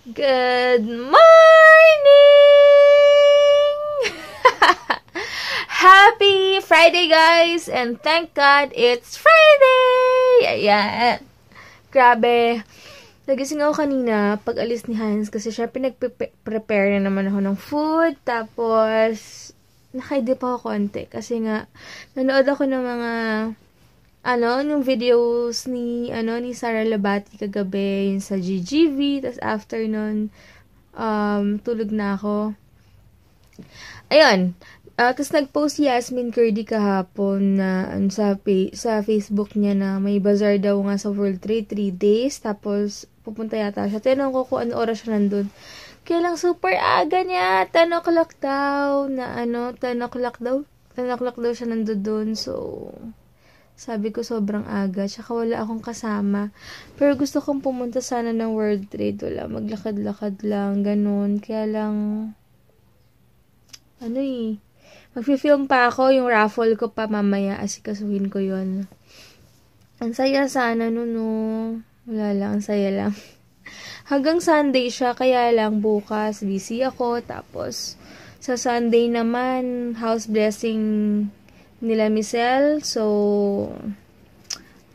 Good morning! Happy Friday, guys! And thank God it's Friday! Ayan. Grabe. Nagising ako kanina pag alis ni Hans kasi syempre nagpe-prepare na naman ako ng food. Tapos, nakaidip ako konti kasi nga, nanood ako ng mga yung videos ni Sara Labati kagabi, yung sa GGV, tas after nun, tulog na ako. Ayun, tas nagpost si Yasmin Curdy kahapon na sa Facebook niya na may bazaar daw nga sa World Trade 3 days, tapos pupunta yata siya. Tinanong ko kung ano oras siya nandun. Kaya lang super aga niya, 10 o'clock daw, 10 o'clock daw siya nandun dun, so sabi ko sobrang aga, tsaka wala akong kasama. Pero gusto kong pumunta sana ng World Trade. Wala, maglakad-lakad lang, ganun. Kaya lang, magfi-film pa ako, yung raffle ko pa mamaya, asikasuhin ko yon. Ang saya sana no. Wala lang, ang saya lang. Hanggang Sunday siya, kaya lang bukas, busy ako. Tapos, sa Sunday naman, house blessing nila Michelle, so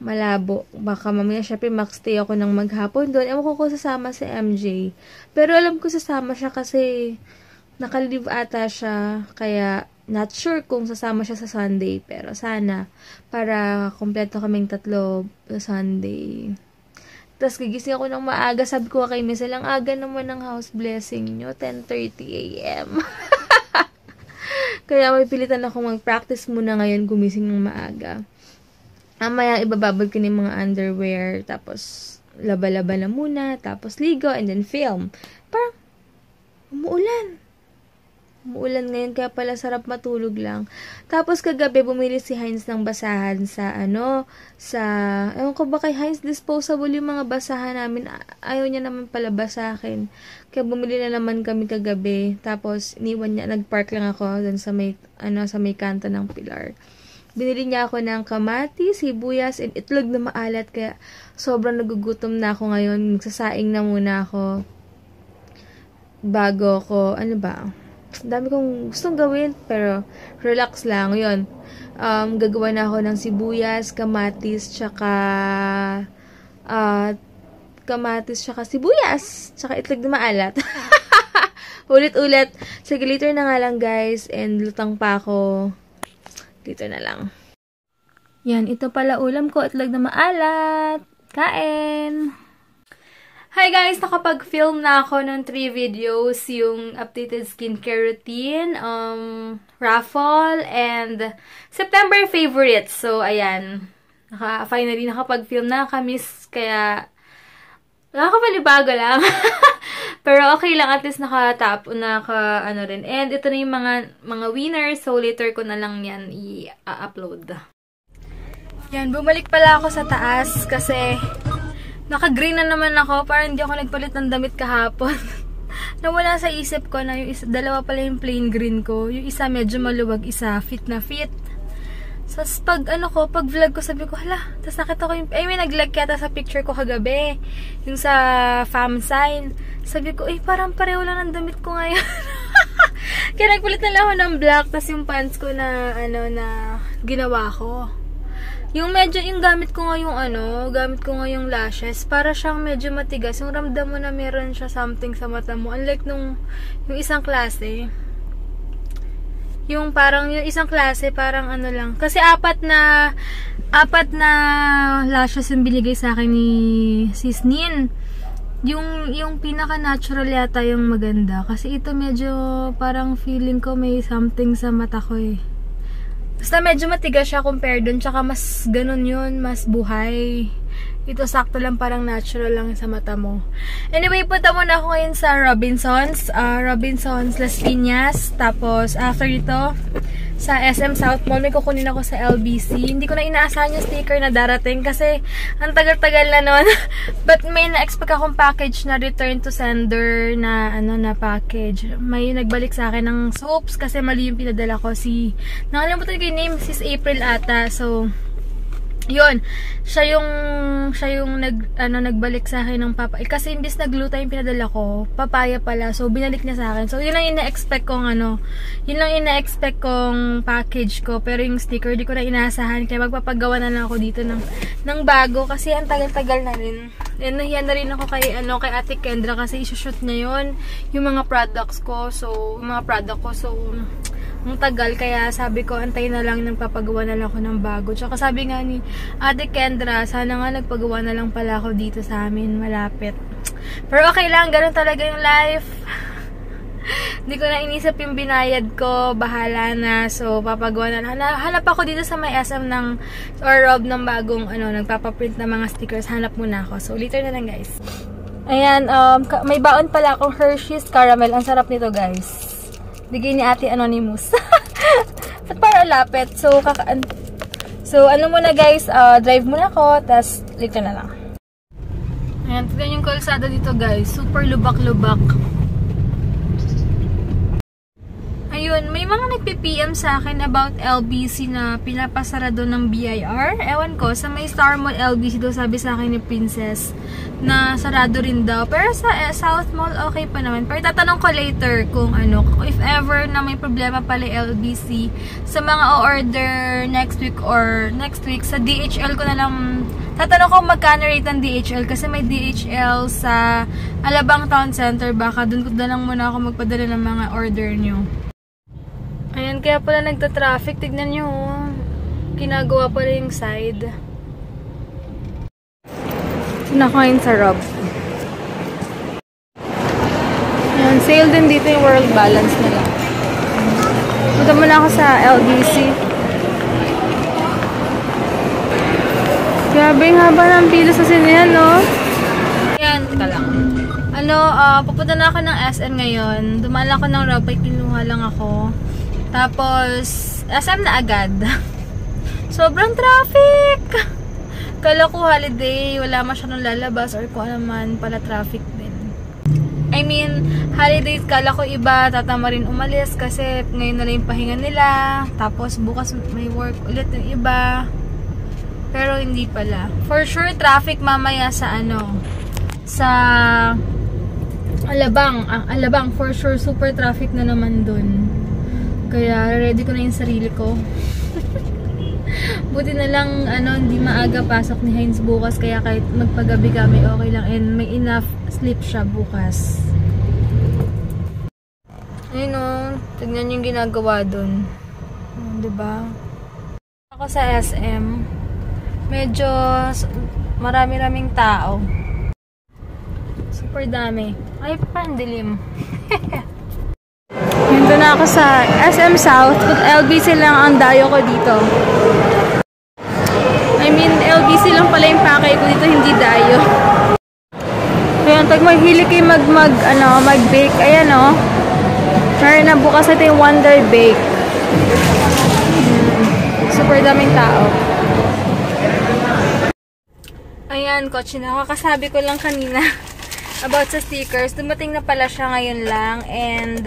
malabo. Baka mamaya syempre mag-stay ako ng maghapon doon. Ewan ko kung sasama si MJ. Pero alam ko sasama siya kasi naka-leave ata siya. Kaya not sure kung sasama siya sa Sunday. Pero sana para kompleto kaming tatlo sa Sunday. Tapos gigising ako ng maaga. Sabi ko kay Michelle, ang aga naman ng house blessing nyo. 10:30 a.m. Kaya may pilitan ako mag-practice muna ngayon, gumising ng maaga. Mamaya ibababad ko na yung mga underwear, tapos laba-laba na muna, tapos ligo, and then film. Parang, umuulan ngayon, kaya pala sarap matulog lang. Tapos kagabi, bumili si Heinz ng basahan ewan ko ba kay Heinz, disposable yung mga basahan namin. Ayaw niya naman pala basahin. Kaya bumili na naman kami kagabi. Tapos, iniwan niya, nagpark lang ako dun sa may kanto ng Pilar. Binili niya ako ng kamatis, sibuyas, and itlog na maalat. Kaya, sobrang nagugutom na ako ngayon. Magsasaing na muna ako. Bago ko, dami kong gustong gawin, pero relax lang. Yun. Gagawa na ako ng sibuyas, kamatis, tsaka sibuyas, tsaka itlog na maalat. Ulit-ulit. Sige, later na nga lang, guys. And lutang pa ako. Dito na lang. Yan, ito pala ulam ko, itlog na maalat. Kain! Hi guys! Nakapag-film na ako ng 3 videos, yung updated skincare routine, raffle, and September favorites. So, ayan. Finally, nakapag-film na kami, kaya nakakapalibago lang. Pero okay lang, at least rin. And ito na yung mga winners, so later ko na lang yan i-upload. Yan, bumalik pala ako sa taas kasi naka-green na naman ako. Parang hindi ako nagpalit ng damit kahapon. Nawala sa isip ko na yung dalawa pala yung plain green ko. Yung isa medyo maluwag, isa fit na fit. So, pag vlog ko, sabi ko, hala, tapos nakita ko may nag-like yata sa picture ko kagabi. Yung sa fam sign. Sabi ko, parang pareho lang ng damit ko ngayon. Kaya nagpalit na lang ako ng black, tapos yung pants ko na ginawa ko. Yung gamit ko nga yung lashes, para siyang medyo matigas. Yung ramdam mo na meron siya something sa mata mo. Unlike yung isang klase. Yung isang klase, parang lang. Kasi apat na lashes yung binigay sa akin ni Sis Nin. Yung pinaka-natural yata yung maganda. Kasi ito medyo parang feeling ko may something sa mata ko eh. Basta medyo matigas siya compare dun. Tsaka mas ganun yun. Mas buhay. Ito sakto lang, parang natural lang sa mata mo. Anyway, punta muna ako ngayon sa Robinsons Las Piñas. Tapos, after ito, sa SM South Mall, may kukunin ako sa LBC. Hindi ko na inaasahan yung sticker na darating kasi ang tagal-tagal na nun. But may na-expect akong package na return to sender na package. May nagbalik sa akin ng soaps kasi mali yung pinadala ko. Nakalimutan ko yung name, Sis April ata. So, Yun, siya yung nagbalik sa akin ng papaya. Kasi imbis na gluta yung pinadala ko, papaya pala. So, binalik niya sa akin. So, yun lang ina-expect kong yun lang ina-expect kong package ko. Pero yung sticker, di ko na inaasahan. Kaya magpapagawa na lang ako dito ng bago. Kasi ang tagal-tagal na rin. And nahiya na rin ako kay Ate Kendra kasi isushoot niya yun. Yung mga products ko. So, ang tagal, kaya sabi ko, antay na lang, nagpapagawa na lang ako ng bago. Tsaka sabi nga ni Ate Kendra, sana nga nagpagawa na lang pala ako dito sa amin, malapit. Pero okay lang, ganun talaga yung life. Hindi ko na inisip yung binayad ko, bahala na. So, papagawa na lang. Hanap ako dito sa may SM or Rob ng bagong, nagpapaprint na mga stickers. Hanap muna ako. So, later na lang, guys. Ayan, may baon pala akong Hershey's Caramel. Ang sarap nito, guys. Bigay ni Ate Anonymous. At para lapit. So, muna guys, drive muna ako, tas later na lang. Ayan, tignan yung kalsada dito guys. Super lubak-lubak. Ayun, may mga nagpi-PM sa akin about LBC na pinapasara doon ng BIR. Ewan ko, sa may Star Mall LBC daw sabi sa akin ni Princess na sarado rin daw. Pero sa South Mall, okay pa naman. Pero tatanong ko later kung if ever na may problema pala LBC sa mga o-order next week sa DHL ko na lang. Tatanong ko magkano rate ng DHL kasi may DHL sa Alabang Town Center. Baka dun ko na lang muna ako magpadala ng mga order nyo. Ayan, kaya pala nagta-traffic. Tignan nyo, ginagawa pala yung side. Nakain sa Rob. Ayan, sale din dito yung World Balance nila. Punta muna ako sa LBC. Grabe yung haba ng pila sa sinihan, no? Ayan, teka lang. Pupunta na ako ng SM ngayon. Dumaan ako ng Rob, kinuha lang ako. Tapos, SM na agad. Sobrang traffic! Kala ko holiday, wala masyadong lalabas or kung ano man, pala traffic din. I mean, holidays, kala ko iba, tatama rin umalis kasi ngayon na lang yung pahinga nila. Tapos, bukas may work ulit yung iba. Pero hindi pala. For sure, traffic mamaya sa Alabang. Alabang, for sure, super traffic na naman dun. Kaya, ready ko na yung sarili ko. Buti na lang, hindi maaga pasok ni Heinz bukas. Kaya kahit magpagabi kami, okay lang. And may enough sleep siya bukas. Ayun tignan yung ginagawa dun. Diba? Ako sa SM, medyo marami-raming tao. Super dami. Ay, parang dilim. Nandito na ako sa SM South. LBC lang ang dayo ko dito. I mean, LBC lang pala yung pakay ko dito, hindi dayo. Kaya pag mahilig kayo mag-bake, ayan meron na bukas ito yung Wonder Bake. Super daming tao. Ayan, kotse na. Kakasabi ko lang kanina about sa stickers. Dumating na pala siya ngayon lang. And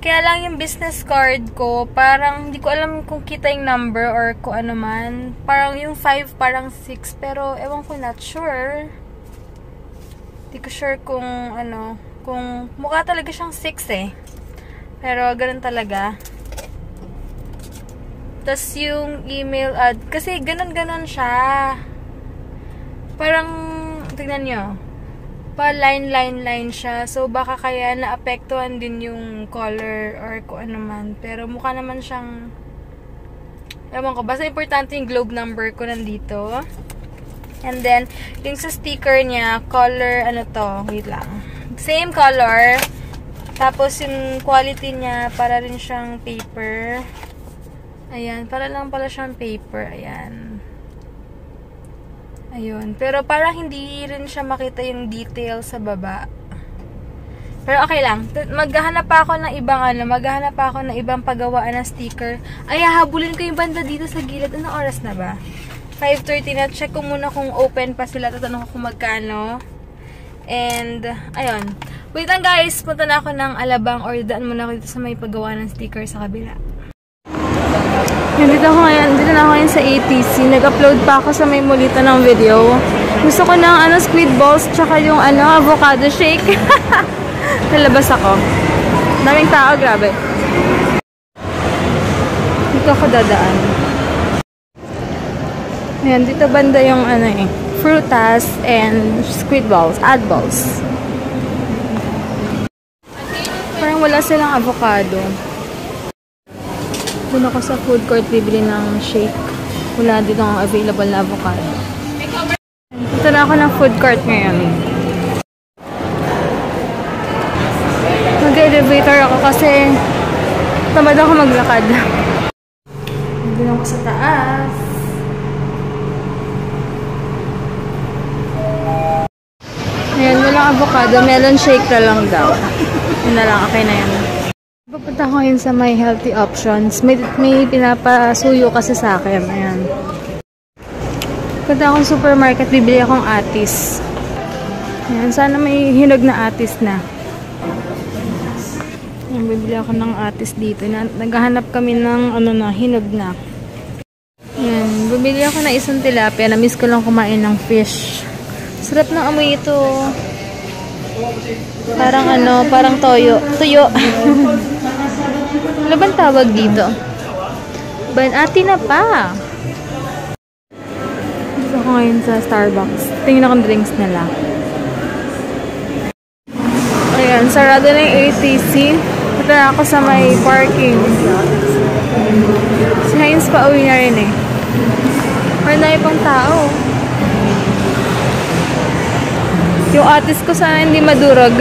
kaya lang yung business card ko, parang hindi ko alam kung kita yung number or kung ano man. Parang yung 5, parang 6. Pero ewan ko, not sure. Hindi ko sure kung kung mukha talaga siyang 6 eh. Pero ganun talaga. Tapos yung email kasi ganun-ganun siya. Parang, tignan nyo. Pa-line siya. So, baka kaya naapektuhan din yung color or kung ano man. Pero mukha naman siyang ewan ko. Basta importante yung globe number ko nandito. And then, yung sa sticker niya, color, wait lang. Same color. Tapos, yung quality niya, para rin siyang paper. Ayan. Para lang pala siyang paper. Ayan. Ayun. Pero parang hindi rin siya makita yung detail sa baba. Pero okay lang. Maghahanap pa ako ng ibang paggawaan ng sticker. Ay, habulin ko yung banda dito sa gilid. Anong oras na ba? 5:30 na. Check ko muna kung open pa sila. Tatanong ko kung magkano. And, ayun. Wait lang guys. Punta na ako ng Alabang or daan muna ako dito sa may paggawa ng sticker sa kabila. Dito na ako ngayon sa ATC. Nag-upload pa ako sa may mulita ng video. Gusto ko ng squid balls tsaka yung avocado shake. Nalabas ako. Daming tao, grabe. Dito ako dadaan. Ayan, dito banda yung frutas and squid balls, ad balls. Parang wala silang avocado. Doon ako sa food court bibili ng shake. Wala dito ang available na avocado. Ito na ako ng food court ngayon. Mag-elevator ako kasi tamad ako maglakad. Doon ako sa taas. Ayan, walang avocado. Melon shake na lang daw. Yun na lang. Okay na yan. Pupunta ko yun sa may healthy options. May pinapasuyo kasi sa akin. Ayan. Pupunta akong supermarket. Bibili akong atis. Ayan. Sana may hinog na atis na. Ayan, bibili ako ng atis dito. Naghahanap kami ng hinog na. Ayan. Bibili ako ng isang tilapia. Na-miss ko lang kumain ng fish. Sarap ng amoy ito. Parang parang toyo. Tuyo. Ano bang tawag dito? Banati na pa. Gusto ko ngayon sa Starbucks. Tingnan akong drinks nila. Ayan, sarado na yung ATC. Ito na ako sa may parking. Si Heinz pa uwi na rin eh. Parang na pang tao. Yung atis ko sana hindi madurog.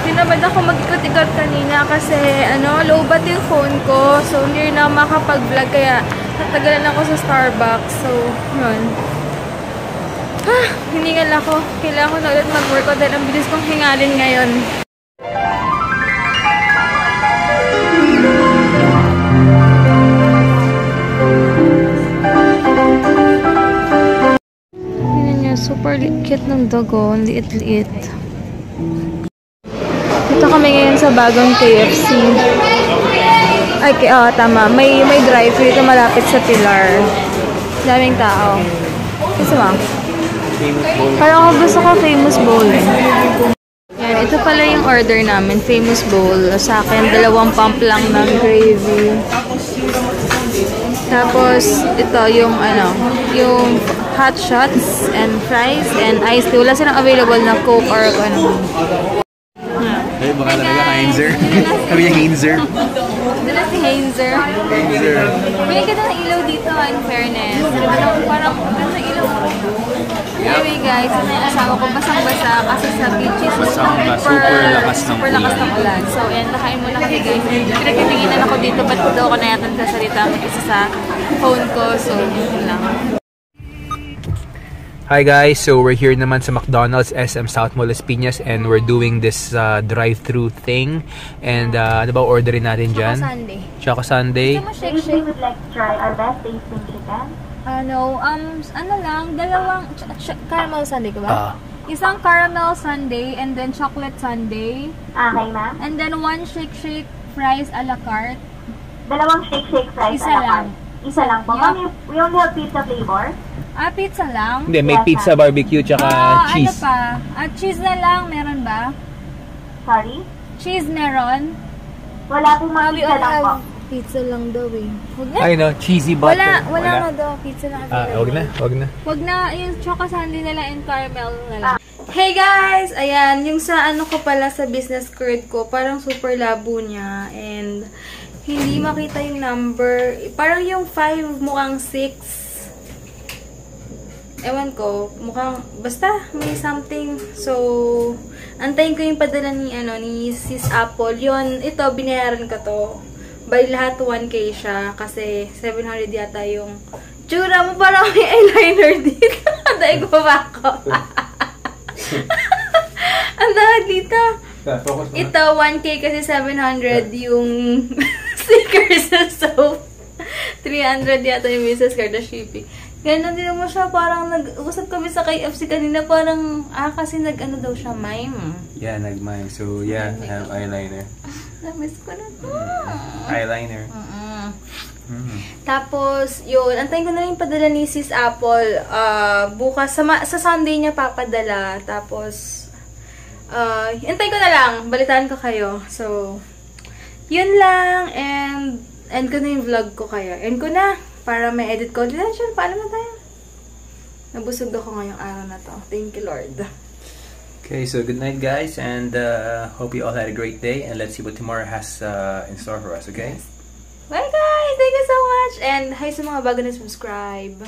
Tinamad ako mag-ikot-ikot kanina kasi low-bat yung phone ko. So, hindi na makapag-vlog kaya natagalan ako sa Starbucks. So, yun. Hiningal ako. Kailangan ko na ulit mag-workout dahil ang bilis kong hingalin ngayon. Super cute ng dogo. Ang liit-liit. Dito kami ngayon sa bagong KFC. Ay, tama. May drive-thru dito malapit sa Pilar. Daming tao. Gusto mo? Parang ako gusto ko famous bowl eh. Yan, ito pala yung order namin. Famous bowl. Sa akin, 2 pump lang ng gravy. Tapos, ito yung yung hot shots and fries and iced tea. Wala silang available na Coke or Ay, baka talaga Heinzer. Sabi niya Heinzer. Ito na si Heinzer. May ganda ng ilaw dito, in fairness. Parang ganda ng ilaw. Anyway guys, ito na yung asawa ko. Basang-basa kasi sa beaches. Super lakas ng ulan. So, ayan, nakain muna kami guys. Pinagtitinginan ako dito. Ba't daw ako na yata nagsasalita mag-isa sa phone ko. So, yun lang. Hi guys, so we're here naman sa McDonald's SM South Mall Las Piñas and we're doing this drive-thru thing. And ano ba orderin natin dyan? Choco Sunday. Choco Sunday. Gusto mo shake-shake? We would like to try our best tasting chicken. Dalawang caramel sundae ka ba? Isang caramel sundae and then chocolate sundae. Okay, ma'am. And then 1 shake-shake fries a la carte. 2 shake-shake fries Isa a la lang. carte. Isa lang po. Yeah. Ma'am, we only have pizza flavor. Pizza lang? Hindi, may pizza, barbecue, tsaka cheese. Ano pa? Cheese na lang, meron ba? Sorry? Cheese meron? Wala po, ma'am. Pizza lang po. Pizza lang daw eh. Huwag na. Ay no, cheesy butter. Wala na daw. Pizza lang. Wag na. Huwag na, yung choco sundae na lang and caramel na lang. Hey guys! Ayan, yung sa ko pala sa business card ko, parang super labo niya. And hindi makita yung number. Parang yung 5 mukhang 6. Ewan ko, mukhang, basta may something. So, antayin ko yung padala ni Sis Apple. Yun, ito, binayaran ko to. By lahat 1K siya. Kasi 700 yata yung tsura mo. Parang may eyeliner dito. Dahil ko ba ako? Ang dahil dito. Ito, 1K kasi 700 yung stickers sa soap. 300 yata yung business card na shipping. Ganun din mo siya, parang nag-usap kami sa KFC kanina, parang, kasi nag-ano daw siya, mime. Yeah, nag-mime. So, yeah, I have eyeliner. Na-miss ko na to. Eyeliner. Tapos, yun, antayin ko na rin padala ni Sis Apple. Bukas, sa Sunday niya papadala. Tapos, antayin ko na lang. Balitaan ko kayo. So, yun lang. And, end ko na yung vlog ko kayo. End ko na. Para may edit ko. Diyan, paalam na tayo. Nabusog ako ngayong araw na to. Thank you, Lord. Okay, so good night, guys, and hope you all had a great day, and let's see what tomorrow has in store for us, okay? Bye, guys! Thank you so much! And hi sa mga bago na subscribe.